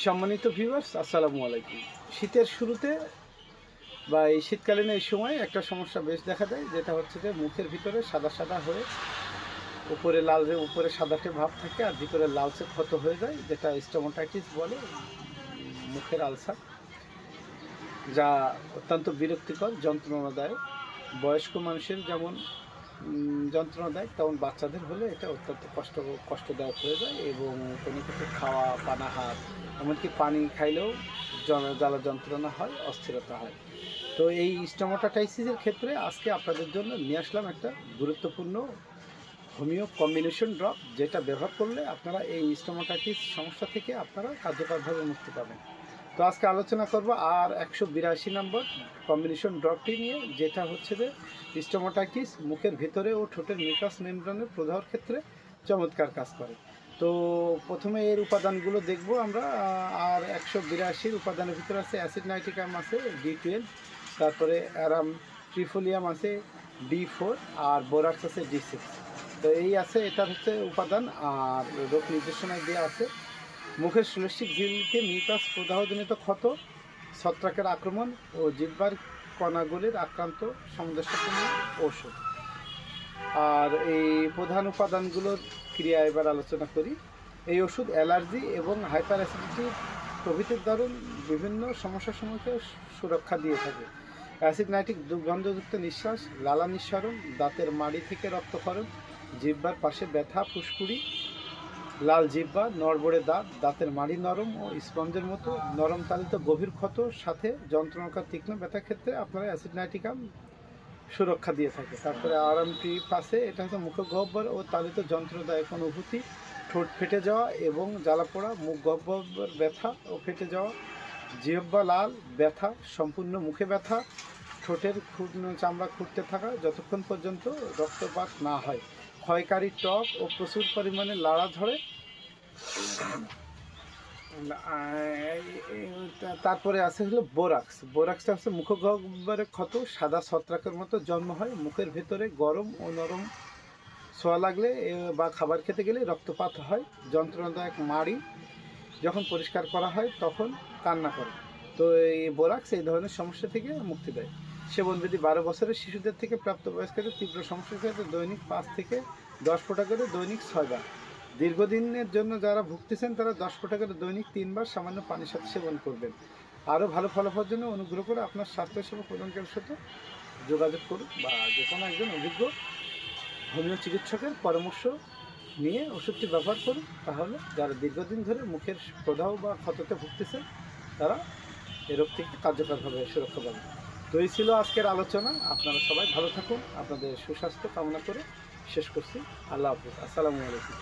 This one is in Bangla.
সম্মানিত ভিউয়ার্স, আসসালামু আলাইকুম। শীতের শুরুতে বা এই শীতকালীন এই সময় একটা সমস্যা বেশ দেখা দেয়, যেটা হচ্ছে যে মুখের ভিতরে সাদা সাদা হয়ে উপরে উপরে সাদাটে ভাব থাকে আর ভিতরে লালচে ক্ষত হয়ে যায়, যেটা স্টোমাটাইটিস বলে, মুখের আলসার, যা অত্যন্ত বিরক্তিকর, যন্ত্রণাদায়ক। বয়স্ক মানুষের যেমন যন্ত্রণাদায়ক, তেমন বাচ্চাদের হলে এটা অত্যন্ত কষ্টদায়ক হয়ে যায় এবং কোনো কিছু খাওয়া, পানাহার, এমনকি পানি খাইলেও জ্বালা যন্ত্রণা হয়, অস্থিরতা হয়। তো এই স্টোমাটাইটিসের ক্ষেত্রে আজকে আপনাদের জন্য নিয়ে আসলাম একটা গুরুত্বপূর্ণ হোমিও কম্বিনেশন ড্রপ, যেটা ব্যবহার করলে আপনারা এই স্টোমাটাইটিস সমস্যা থেকে আপনারা কার্যকরভাবে মুক্তি পাবেন। তো আজকে আলোচনা করব আর 182 নম্বর কম্বিনেশন ড্রপটি নিয়ে, যেটা হচ্ছে যে স্টোমাটাইটিস মুখের ভিতরে ও ঠোঁটের মিউকাস মেমব্রেনের প্রদাহের ক্ষেত্রে চমৎকার কাজ করে। তো প্রথমে এর উপাদানগুলো দেখব আমরা। আর 182 উপাদানের ভিতরে আছে অ্যাসিড নাইট্রিকাম, আছে D12, তারপরে অ্যারাম ট্রিফোলিয়াম আছে D4, আর বোরাক্স আছে D6। তো এই আছে, এটা হচ্ছে উপাদান। আর রোগ নির্দেশনায় দেওয়া আছে মুখের শ্লেষ্মিক ঝিল্লিতে মিউকাস প্রদাহজনিত ক্ষত, ছত্রাকের আক্রমণ ও জিহ্বার কণাগুলির আক্রান্ত সমস্যাপূর্ণ ঔষধ। আর এই প্রধান উপাদানগুলোর ক্রিয়া এবার আলোচনা করি। এই ওষুধ অ্যালার্জি এবং হাইপার অ্যাসিডিটি প্রভৃতির দারুণ বিভিন্ন সমস্যাসমূহকে সুরক্ষা দিয়ে থাকে। অ্যাসিড নাইট্রিক দুর্গন্ধযুক্ত নিঃশ্বাস, লালা নিঃসরণ, দাঁতের মাড়ি থেকে রক্তক্ষরণ, জিহ্বার পাশে ব্যথা, ফুসকুড়ি, লাল জিহ্বা, নড়বড়ে দাঁত, দাঁতের মাড়ি নরম ও স্পঞ্জের মতো নরম তালিত গভীর ক্ষত, সাথে যন্ত্রণাকার তীক্ষ্ণ ব্যথার ক্ষেত্রে আপনারা অ্যাসিড নাইট্রিকাম সুরক্ষা দিয়ে থাকে। তারপরে আরএমপি পাশে, এটা হচ্ছে মুখগহ্বর ও তালিত যন্ত্রদায়ক অনুভূতি, ঠোঁট ফেটে যাওয়া এবং জ্বালাপোড়া, মুখ গহ্বর ব্যথা ও ফেটে যাওয়া, জিহ্বা লাল, ব্যথা, সম্পূর্ণ মুখে ব্যথা, ঠোঁটের চামড়া খুঁড়তে থাকা যতক্ষণ পর্যন্ত রক্তপাত না হয়, ক্ষয়কারী টক ও প্রচুর পরিমাণে লাড়া ঝরে। তারপরে আছে হলো বোরাক্স। বোরাক্সটা হচ্ছে মুখগহ্বরে ক্ষত, সাদা ছত্রাকের মতো জন্ম হয়, মুখের ভেতরে গরম ও নরম ছোঁয়া লাগলে বা খাবার খেতে গেলে রক্তপাত হয়, যন্ত্রণাদায়ক মাড়ি যখন পরিষ্কার করা হয় তখন কান্না করে। তো এই বোরাক্স এই ধরনের সমস্যা থেকে মুক্তি দেয়। সেবনবিধি 12 বছরের শিশুদের থেকে প্রাপ্তবয়স্কদের তীব্র সমস্যার ক্ষেত্রে দৈনিক 5 থেকে 10 ফোঁটা করে, দৈনিক 6 বার। দীর্ঘদিনের জন্য যারা ভুগতেছেন তারা 10 ফোঁটা করে দৈনিক 3 বার সামান্য পানির সাথে সেবন করবেন। আরও ভালো ফলাফলের জন্য অনুগ্রহ করে আপনার স্বাস্থ্যসেবা প্রদানকারীর সাথে যোগাযোগ করুন বা যে কোনো একজন অভিজ্ঞ হোমিও চিকিৎসকের পরামর্শ নিয়ে ওষুধটি ব্যবহার করুন। তাহলে যারা দীর্ঘদিন ধরে মুখের প্রদাহ বা ক্ষততে ভুগতেছেন তারা এ রোগ থেকে কার্যকরভাবে সুরক্ষা পাবেন। তো এই ছিল আজকের আলোচনা। আপনারা সবাই ভালো থাকুন, আপনাদের সুস্বাস্থ্য কামনা করে শেষ করছি। আল্লাহ হাফিজ, আসসালামু আলাইকুম।